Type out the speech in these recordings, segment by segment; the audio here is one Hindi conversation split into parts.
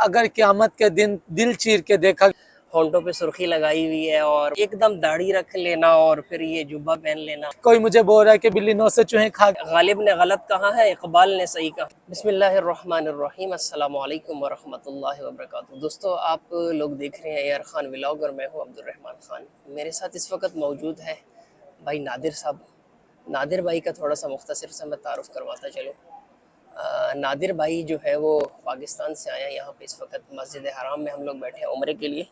अगर क़यामत के दिन दिल चीर के देखा, होंठों पे सुर्खी लगाई हुई है और एकदम दाढ़ी रख लेना और फिर ये जुब्बा पहन लेना। कोई मुझे बोल रहा है कि बिल्ली 9 से चूहे खा। गालिब ने गलत कहा है, इकबाल ने सही कहा। बिस्मिल्लाहिर्रहमानिर्रहीम, अस्सलाम वालेकुम वरहमतुल्लाहि वबरकातुहू। दोस्तों, आप लोग देख रहे हैं AR खान व्लॉग और मैं हूं अब्दुर्रहमान खान। मेरे साथ इस वक्त मौजूद है भाई नादिर साहब। नादिर भाई का थोड़ा सा मुख्तसर से मैं तारुफ करवाता चलूँ। नादिर भाई जो है वो पाकिस्तान से आया, यहाँ पे इस वक्त मस्जिद हराम में हम लोग बैठे हैं उम्रे के लिए।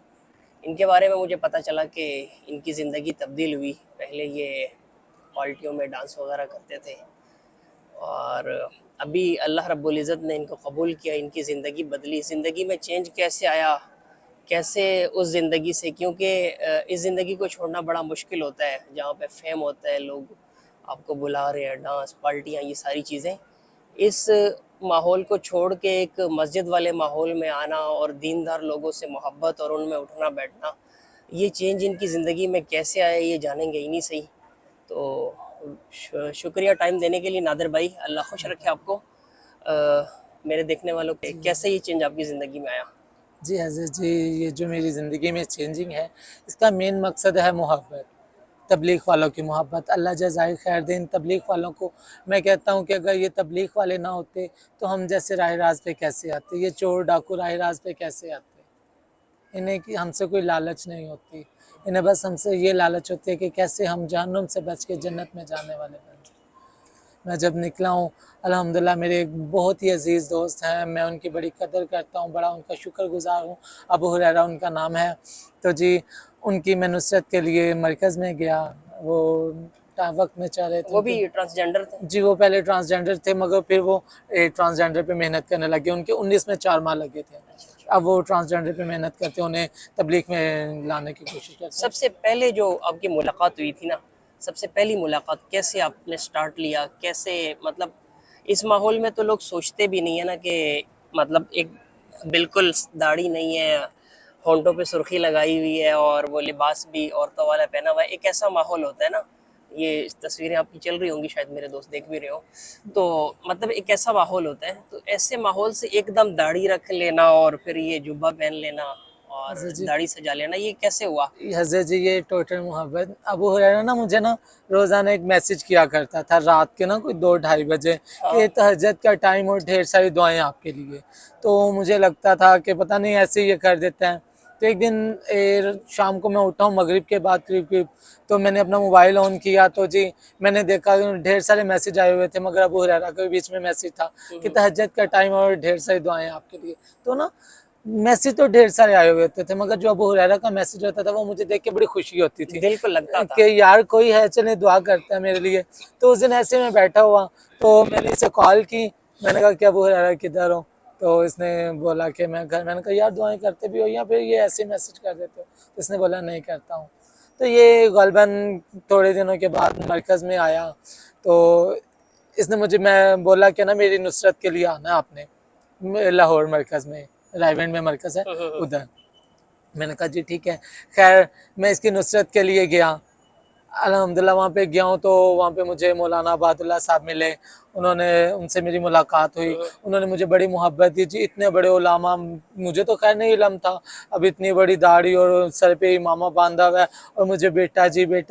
इनके बारे में मुझे पता चला कि इनकी ज़िंदगी तब्दील हुई। पहले ये पार्टियों में डांस वगैरह करते थे और अभी अल्लाह रब्बुल इज़्ज़त ने इनको कबूल किया, इनकी ज़िंदगी बदली। ज़िंदगी में चेंज कैसे आया, कैसे उस ज़िंदगी से, क्योंकि इस ज़िंदगी को छोड़ना बड़ा मुश्किल होता है जहाँ पे फेम होता है, लोग आपको बुला रहे हैं, डांस पार्टियाँ, ये सारी चीज़ें। इस माहौल को छोड़ के एक मस्जिद वाले माहौल में आना और दीनदार लोगों से मोहब्बत और उनमें उठना बैठना, ये चेंज इनकी ज़िंदगी में कैसे आया ये जानेंगे इन्हीं से ही। तो शुक्रिया टाइम देने के लिए नादिर भाई, अल्लाह खुश रखे आपको। मेरे देखने वालों के कैसे ये चेंज आपकी ज़िंदगी में आया? जी हज़रत जी, ये जो मेरी ज़िंदगी में चेंजिंग है, इसका मेन मकसद है मोहब्बत, तबलीग वालों की मोहब्बत। अल्लाह जज़ाए खैर दे इन तबलीग वालों को। मैं कहता हूँ कि अगर ये तबलीग वाले ना होते तो हम जैसे राह राज पे कैसे आते, ये चोर डाकू राह राज पे कैसे आते। इन्हें कि हमसे कोई लालच नहीं होती, इन्हें बस हमसे ये लालच होती है कि कैसे हम जहन्नुम से बच के जन्नत में जाने वाले बन जाएं। मैं जब निकला हूँ, अल्हम्दुलिल्लाह मेरे एक बहुत ही अज़ीज़ दोस्त हैं, मैं उनकी बड़ी कदर करता हूँ, बड़ा उनका शुक्रगुज़ार हूँ। अबू हुरैरा उनका नाम है। तो जी, उनकी मैं नुसरत के लिए मरकज़ में गया। वो वक्त में चाह रहे थे वो उनके। भी ट्रांसजेंडर थे? जी, वो पहले ट्रांसजेंडर थे मगर फिर वो ट्रांसजेंडर पे मेहनत करने लगे। उनके 19 में 4 माह लगे थे। अब वो ट्रांसजेंडर पे मेहनत करते, उन्हें तबलीग में लाने की कोशिश करते हैं। सबसे पहले जो आपकी मुलाकात हुई थी ना, सबसे पहली मुलाकात कैसे आपने स्टार्ट लिया, कैसे, मतलब इस माहौल में तो लोग सोचते भी नहीं है ना कि मतलब एक बिल्कुल दाढ़ी नहीं है, होंठों पे सुर्खी लगाई हुई है और वो लिबास भी औरतों वाला पहना हुआ है, एक ऐसा माहौल होता है ना। ये तस्वीरें आपकी चल रही होंगी, शायद मेरे दोस्त देख भी रहे हो। तो मतलब एक ऐसा माहौल होता है, तो ऐसे माहौल से एकदम दाढ़ी रख लेना और फिर ये जुब्बा पहन लेना और हज़रत जी, दाढ़ी सजा लेना, ये कैसे हुआ? हज़रत जी, ये टोटल मोहब्बत। अबू हुरैरा ना मुझे ना रोज़ाना एक मैसेज किया करता था रात के ना कोई 2 ढाई बजे कि हाँ। तहज्जुद का टाइम और ढेर सारी दुआएं आपके लिए। तो मुझे लगता था कि पता नहीं ऐसे ही ये कर देते हैं। तो एक दिन शाम को मैं उठा हूँ मगरिब के बाद करीब करीब, तो मैंने अपना मोबाइल ऑन किया तो जी मैंने देखा ढेर सारे मैसेज आए हुए थे, मगर अबू हुरैरा के बीच में मैसेज था कि तहज्जुद का टाइम और ढेर सारी दुआएं आपके लिए। तो ना मैसेज तो ढेर सारे आए हुए होते थे, मगर जो अबू हुरैरा का मैसेज होता था वो मुझे देख के बड़ी खुशी होती थी दिल को लगता था। कि यार कोई है, चले दुआ करता है मेरे लिए। तो उस दिन ऐसे में बैठा हुआ, तो मैंने इसे कॉल की। मैंने कहा कि अबू हुरैरा किधर हो? तो इसने बोला कि मैं घर। मैंने कहा यार दुआएं करते भी हो या फिर ये ऐसे मैसेज कर देते हो? तो इसने बोला नहीं करता हूँ। तो ये गलबन थोड़े दिनों के बाद मरकज़ में आया, तो इसने मुझे, मैं बोला कि ना मेरी नुसरत के लिए आना आपने लाहौर मरकज़ में, रायवेंड में मरकज़ है उधर। मैंने कहा जी ठीक है। खैर मैं इसकी नुसरत के लिए गया। अल्हम्दुलिल्लाह वहाँ पे गया हूँ तो वहाँ पे मुझे मौलाना अबादुल्लाह साहब मिले। उन्होंने, उनसे मेरी मुलाकात हुई। उन्होंने मुझे बड़ी मोहब्बत दी जी। इतने बड़े उलामा, मुझे तो खैर नहीं इल्म था। अब इतनी बड़ी दाढ़ी और सर पे इमामा बांधा हुआ है और मुझे बेटा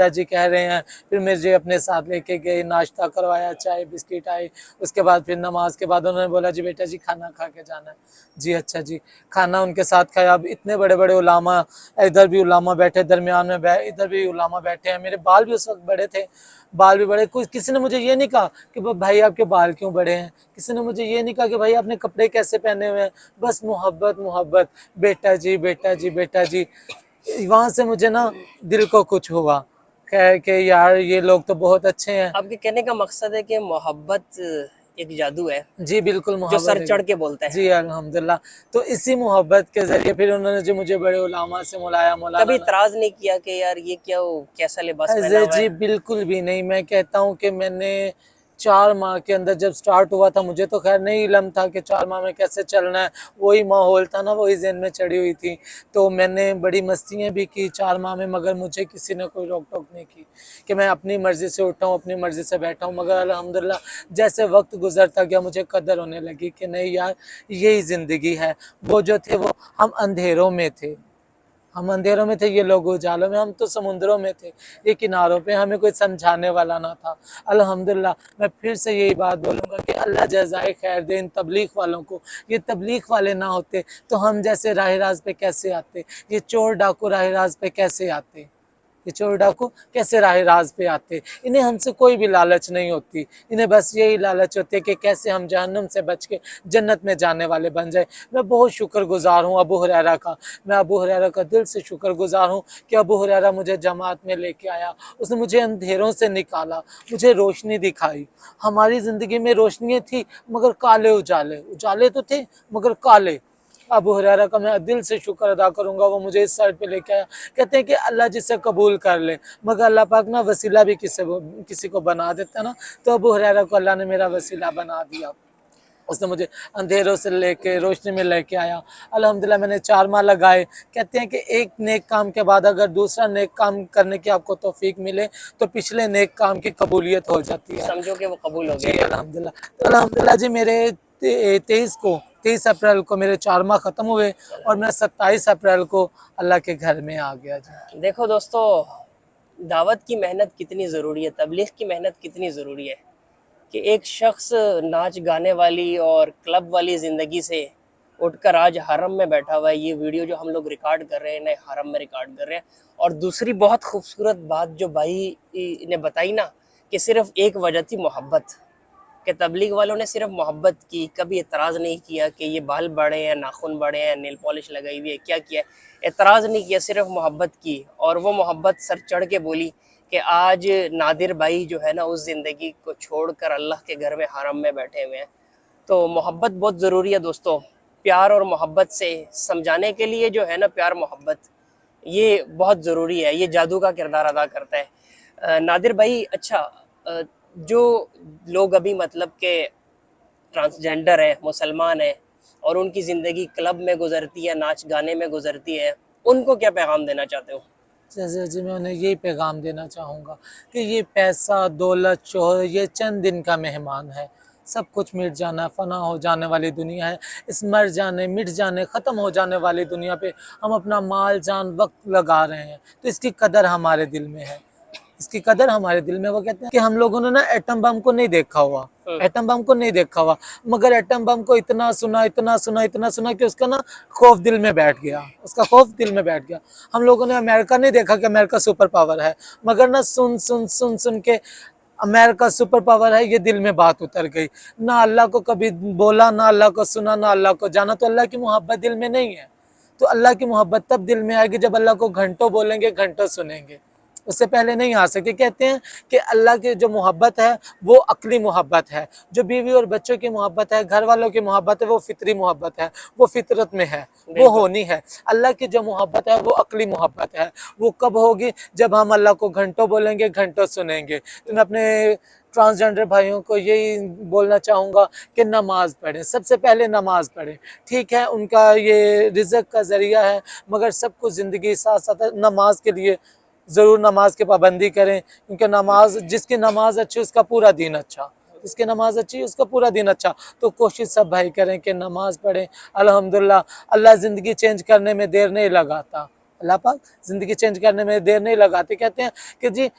जी कह रहे हैं। फिर मुझे अपने साथ लेके गए, नाश्ता करवाया, चाय बिस्किट आई। उसके बाद फिर नमाज के बाद उन्होंने बोला जी बेटा जी खाना खा के जाना है। जी अच्छा जी। खाना उनके साथ खाया। अब इतने बड़े बड़े उलामा, इधर भी उलामा बैठे, दरमियान में इधर भी उलामा बैठे हैं। मेरे बाल भी उस वक्त बड़े थे, बाल भी बड़े। कुछ किसी ने मुझे ये नहीं कहा कि भाई आपके बाल क्यों बड़े हैं, किसी ने मुझे ये नहीं कहा कि भाई आपने कपड़े कैसे पहने हुए हैं। बस मोहब्बत मोहब्बत, बेटा जी बेटा जी बेटा जी। वहाँ से मुझे ना दिल को कुछ हुआ, खैर के यार ये लोग तो बहुत अच्छे हैं। आपके कहने का मकसद है कि मोहब्बत एक जादू है जी बिल्कुल, जो मोहब्बत सर है। चढ़ के बोलता है। जी अल्हम्दुलिल्लाह। तो इसी मोहब्बत के ज़रिए फिर उन्होंने जो मुझे बड़े उलामा से मुलाया, कभी मौलाना। इतराज नहीं किया कि यार ये क्या, कैसा लिबास पहना अरे हुआ जी है? बिल्कुल भी नहीं। मैं कहता हूँ कि मैंने 4 माह के अंदर जब स्टार्ट हुआ था, मुझे तो खैर नहीं इल्म था कि 4 माह में कैसे चलना है, वही माहौल था ना, वही ज़हन में चढ़ी हुई थी। तो मैंने बड़ी मस्तियाँ भी की 4 माह में, मगर मुझे किसी ने कोई रोक-टोक नहीं की कि मैं अपनी मर्ज़ी से उठा हूँ, अपनी मर्ज़ी से बैठा हूँ। मगर अल्हम्दुलिल्लाह जैसे वक्त गुज़रता गया, मुझे कदर होने लगी कि नहीं यार, यही ज़िंदगी है। वो जो थे वो हम अंधेरों में थे, हम अंधेरों में थे, ये लोग उजालों में, हम तो समुद्रों में थे, ये किनारों पे, हमें कोई समझाने वाला ना था। अल्हम्दुलिल्लाह मैं फिर से यही बात बोलूँगा कि अल्लाह जज़ाए खैर दे इन तबलीग वालों को। ये तबलीग वाले ना होते तो हम जैसे राह राज पे कैसे आते, ये चोर डाकू राह राज पे कैसे आते, ये चोर डाकू कैसे राह राज पे आते। इन्हें हमसे कोई भी लालच नहीं होती, इन्हें बस यही लालच होती है कि कैसे हम जहन्नुम से बच के जन्नत में जाने वाले बन जाए। मैं बहुत शुक्रगुजार हूँ अबू हुरैरा का, मैं अबू हुरैरा का दिल से शुक्रगुजार हूँ कि अबू हुरैरा मुझे जमात में लेके आया, उसने मुझे अंधेरों से निकाला, मुझे रोशनी दिखाई। हमारी ज़िंदगी में रोशनियाँ थी मगर काले उजाले, उजाले तो थे मगर काले। अबू हुरैरा का मैं दिल से शुक्र अदा करूँगा, वो मुझे इस साइड पे लेके आया। कहते हैं कि अल्लाह जिसे कबूल कर ले, मगर अल्लाह पाक ना वसीला भी किसी को बना देता ना, तो अबू हुरैरा को अल्लाह ने मेरा वसीला बना दिया। उसने मुझे अंधेरों से लेके रोशनी में लेके आया। अल्हम्दुलिल्लाह मैंने 4 माह लगाए। कहते हैं कि एक नेक काम के बाद अगर दूसरा नेक काम करने की आपको तौफीक मिले, तो पिछले नेक काम की कबूलियत हो जाती है। समझो कि वो कबूल हो जी गया। अल्हम्दुलिल्लाह। तो अल्हम्दुलिल्लाह जी मेरे 23 अप्रैल को मेरे 4 माह ख़त्म हुए और मैं 27 अप्रैल को अल्लाह के घर में आ गया जी। देखो दोस्तों, दावत की मेहनत कितनी ज़रूरी है, तबलीग की मेहनत कितनी ज़रूरी है कि एक शख्स नाच गाने वाली और क्लब वाली ज़िंदगी से उठकर आज हरम में बैठा हुआ है। ये वीडियो जो हम लोग रिकॉर्ड कर रहे हैं, नए हरम में रिकॉर्ड कर रहे हैं। और दूसरी बहुत खूबसूरत बात जो भाई ने बताई ना, कि सिर्फ़ एक वजह थी मोहब्बत, कि तबलीग वालों ने सिर्फ मोहब्बत की, कभी एतराज़ नहीं किया कि ये बाल बड़े हैं, नाखून बड़े हैं, नेल पॉलिश लगाई हुई है, क्या किया है, एतराज़ नहीं किया, सिर्फ मोहब्बत की। और वो मोहब्बत सर चढ़ के बोली कि आज नादिर भाई जो है ना, उस ज़िंदगी को छोड़कर अल्लाह के घर में हरम में बैठे हुए हैं। तो मोहब्बत बहुत ज़रूरी है दोस्तों। प्यार और मोहब्बत से समझाने के लिए जो है ना, प्यार मोहब्बत ये बहुत ज़रूरी है, ये जादू का किरदार अदा करता है। नादिर भाई, अच्छा, जो लोग अभी मतलब के ट्रांसजेंडर है, मुसलमान है और उनकी ज़िंदगी क्लब में गुजरती है, नाच गाने में गुजरती है, उनको क्या पैगाम देना चाहते हो? जैसे जी मैं उन्हें यही पैगाम देना चाहूँगा कि ये पैसा, दौलत, शोहरत ये चंद दिन का मेहमान है। सब कुछ मिट जाना, फ़ना हो जाने वाली दुनिया है। इस मर जाने, मिट जाने, ख़त्म हो जाने वाली दुनिया पे हम अपना माल, जान, वक़्त लगा रहे हैं। तो इसकी कदर हमारे दिल में है। इसकी कदर हमारे दिल में। वो कहते हैं कि हम लोगों ने ना एटम बम को नहीं देखा हुआ, एटम बम को नहीं देखा हुआ, मगर एटम बम को इतना सुना, इतना सुना, इतना सुना कि उसका ना खौफ दिल में बैठ गया, उसका खौफ दिल में बैठ गया। हम लोगों ने अमेरिका नहीं देखा कि अमेरिका सुपर पावर है, मगर ना सुन सुन सुन सुन के अमेरिका सुपर पावर है ये दिल में बात उतर गई। ना अल्लाह को कभी बोला, ना अल्लाह को सुना, ना अल्लाह को जाना, तो अल्लाह की मोहब्बत दिल में नहीं है। तो अल्लाह की मोहब्बत तब दिल में आएगी जब अल्लाह को घंटों बोलेंगे, घंटों सुनेंगे, उससे पहले नहीं आ सकते। कहते हैं कि अल्लाह की जो मोहब्बत है वो अक्ली मोहब्बत है, जो बीवी और बच्चों की मोहब्बत है, घर वालों की मोहब्बत है, वो फितरी मोहब्बत है, वो फितरत में है, वो होनी है। अल्लाह की जो मोहब्बत है वो अक्ली मोहब्बत है। वो कब होगी? जब हम अल्लाह को घंटों बोलेंगे, घंटों सुनेंगे। तो मैं अपने ट्रांसजेंडर भाइयों को यही बोलना चाहूँगा कि नमाज़ पढ़ें, सबसे पहले नमाज़ पढ़ें। ठीक है, उनका ये रिज़्क़ का ज़रिया है, मगर सब कुछ ज़िंदगी साथ साथ नमाज के लिए ज़रूर नमाज की पाबंदी करें, क्योंकि नमाज, जिसकी नमाज अच्छी उसका पूरा दिन अच्छा, जिसकी नमाज अच्छी उसका पूरा दिन अच्छा। तो कोशिश सब भाई करें कि नमाज पढ़ें। अल्हम्दुलिल्लाह अल्लाह ज़िंदगी चेंज करने में देर नहीं लगाता, अल्लाह पाक ज़िंदगी चेंज करने में देर नहीं लगाते। कहते हैं कि जी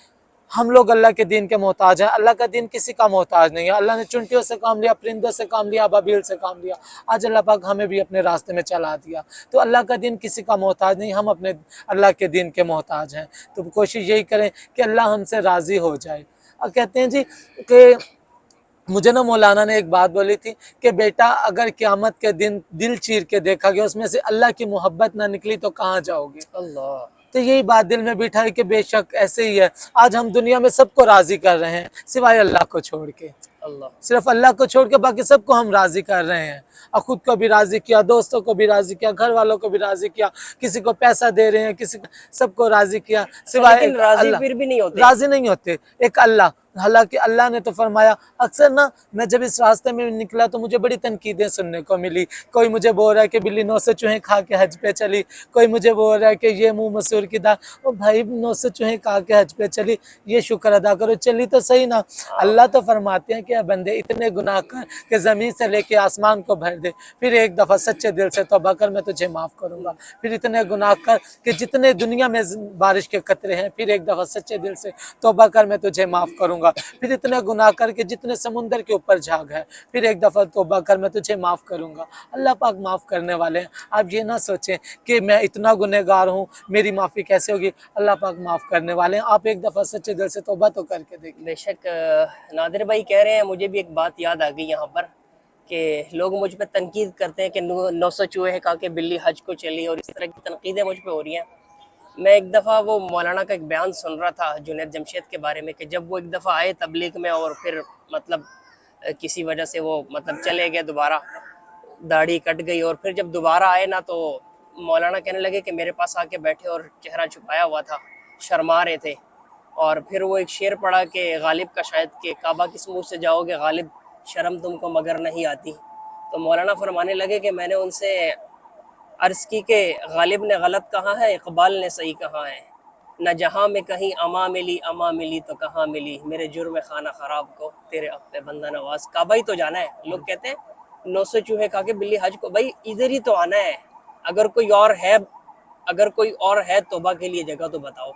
हम लोग अल्लाह के दीन के मोहताज हैं, अल्लाह का दीन किसी का मोहताज नहीं है। अल्लाह ने चुनटियों से काम लिया, परिंदों से काम लिया, अबाबील से काम लिया, आज अल्लाह पाक हमें भी अपने रास्ते में चला दिया। तो अल्लाह का दीन किसी का मोहताज नहीं, हम अपने अल्लाह के दीन के मोहताज हैं। तो कोशिश यही करें कि अल्लाह हमसे राज़ी हो जाए। और कहते हैं जी कि मुझे ना मौलाना ने एक बात बोली थी कि बेटा अगर क़यामत के दिन दिल चीर के देखा गया, उसमें से अल्लाह की मोहब्बत ना निकली तो कहाँ जाओगे? अल्लाह। तो यही बात दिल में बिठा है कि बेशक ऐसे ही है। आज हम दुनिया में सबको राज़ी कर रहे हैं सिवाय अल्लाह को छोड़ के। अल्लाह। सिर्फ अल्लाह को छोड़ के बाकी सबको हम राज़ी कर रहे हैं। और ख़ुद को भी राज़ी किया, दोस्तों को भी राज़ी किया, घर वालों को भी राज़ी किया, किसी को पैसा दे रहे हैं, किसी को, सबको राज़ी किया सिवाय लेकिन राज़ी अल्लाह। फिर भी नहीं होते। राज़ी नहीं होते। एक अल्लाह हालांकि अल्लाह ने तो फरमाया, अक्सर ना मैं जब इस रास्ते में निकला तो मुझे बड़ी तनकीदें सुनने को मिली। कोई मुझे बोल रहा है कि बिल्ली 900 चूहे खा के हज पे चली, कोई मुझे बोल रहा है कि ये मुंह मसूर की दाल। ओ भाई, 900 चूहे खा के हज पे चली, ये शुक्र अदा करो, चली तो सही ना। अल्लाह तो फरमाते हैं कि अब बंदे इतने गुनाह कर कि ज़मीन से लेके आसमान को भर दे, फिर एक दफ़ा सच्चे दिल से तौबा कर, मैं तुझे माफ़ करूँगा। फिर इतने गुनाह कर कि जितने दुनिया में बारिश के कतरे हैं, फिर एक दफ़ा सच्चे दिल से तौबा कर, मैं तुझे माफ़ करूँगा। फिर इतने गुनाह कर के जितने समुंदर के ऊपर झाग है, फिर एक दफ़ा तौबा कर, मैं तुझे माफ़ करूँगा। अल्लाह पाक माफ़ करने वाले हैं। आप ये ना सोचें कि मैं इतना गुनहगार हूँ, मेरी माफ़ी कैसे होगी। अल्लाह पाक माफ़ करने वाले हैं। आप एक दफ़ा सच्चे दिल से तौबा तो करके देखिए। बेशक नादिर भाई कह रहे हैं, मुझे भी एक बात याद आ गई यहाँ पर कि लोग मुझ पे तनकीद करते हैं कि 900 चूहे खा के बिल्ली हज को चली, और इस तरह की तनकीदें मुझ पे हो रही हैं। मैं एक दफ़ा वो मौलाना का एक बयान सुन रहा था जुनैद जमशेद के बारे में, कि जब वो एक दफ़ा आए तबलीग में और फिर मतलब किसी वजह से वो मतलब चले गए, दोबारा दाढ़ी कट गई, और फिर जब दोबारा आए ना तो मौलाना कहने लगे कि मेरे पास आके बैठे और चेहरा छुपाया हुआ था, शर्मा रहे थे। और फिर वो एक शेर पढ़ा कि गालिब का शायद, कि काबा किस मुँह से जाओगे गालिब, शर्म तुमको मगर नहीं आती। तो मौलाना फरमाने लगे कि मैंने उनसे अर्ज़ की कि गालिब ने गलत कहा है, इकबाल ने सही कहा है, न जहाँ में कहीं अमा मिली तो कहाँ मिली, मेरे जुर्म खाना ख़राब को तेरे अब पे बंदा नवाज। काबा ही तो जाना है। लोग कहते हैं 900 चूहे खा के बिल्ली हज को, भाई इधर ही तो आना है। अगर कोई और है, अगर कोई और है तौबा के लिए जगह तो बताओ।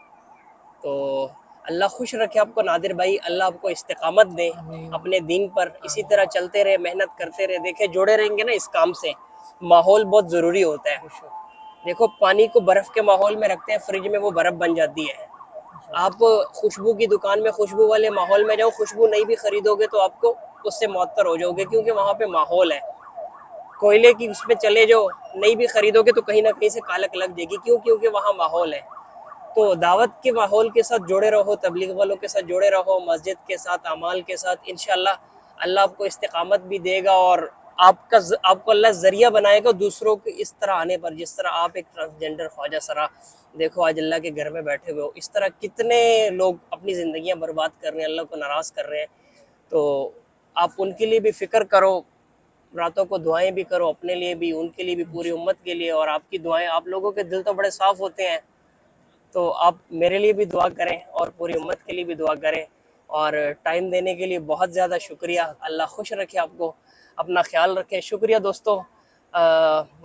तो अल्लाह खुश रखे आपको नादिर भाई, अल्लाह आपको इस्तिकामत दे आमीन। अपने दीन पर, इसी तरह चलते रहे, मेहनत करते रहे। देखे जुड़े रहेंगे ना इस काम से, माहौल बहुत ज़रूरी होता है। देखो पानी को बर्फ़ के माहौल में रखते हैं फ्रिज में, वो बर्फ़ बन जाती है। आप खुशबू की दुकान में खुशबू वाले माहौल में जाओ, खुशबू नहीं भी खरीदोगे तो आपको उससे मुअत्तर हो जाओगे, क्योंकि वहाँ पे माहौल है। कोयले की उसमें चले जाओ, नहीं भी खरीदोगे तो कहीं ना कहीं से कालक लग जाएगी। क्यों? क्योंकि वहाँ माहौल है। तो दावत के माहौल के साथ जुड़े रहो, तबलीग वालों के साथ जुड़े रहो, मस्जिद के साथ, अमाल के साथ। इंशाल्लाह अल्लाह आपको इस्तिकामत भी देगा, और आपको अल्लाह जरिया बनाएगा दूसरों के इस तरह आने पर। जिस तरह आप एक ट्रांसजेंडर ख्वाजा सरा, देखो आज अल्लाह के घर में बैठे हुए हो, इस तरह कितने लोग अपनी ज़िंदगियां बर्बाद कर रहे हैं, अल्लाह को नाराज़ कर रहे हैं। तो आप उनके लिए भी फ़िक्र करो, रातों को दुआएं भी करो, अपने लिए भी, उनके लिए भी, पूरी उम्मत के लिए। और आपकी दुआएं, आप लोगों के दिल तो बड़े साफ़ होते हैं, तो आप मेरे लिए भी दुआ करें और पूरी उम्मत के लिए भी दुआ करें। और टाइम देने के लिए बहुत ज़्यादा शुक्रिया। अल्लाह खुश रखे आपको, अपना ख्याल रखें। शुक्रिया दोस्तों,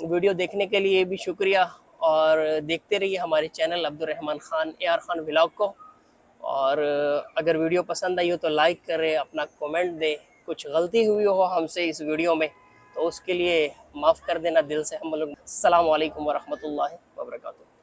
वीडियो देखने के लिए भी शुक्रिया, और देखते रहिए हमारे channel Abdurrahman Khan AR Khan vlog को। और अगर वीडियो पसंद आई हो तो लाइक करें, अपना कमेंट दें। कुछ गलती हुई हो हमसे इस वीडियो में तो उसके लिए माफ़ कर देना दिल से हम लोग। अस्सलामु अलैकुम वरहमतुल्लाहि वबरकातुहू।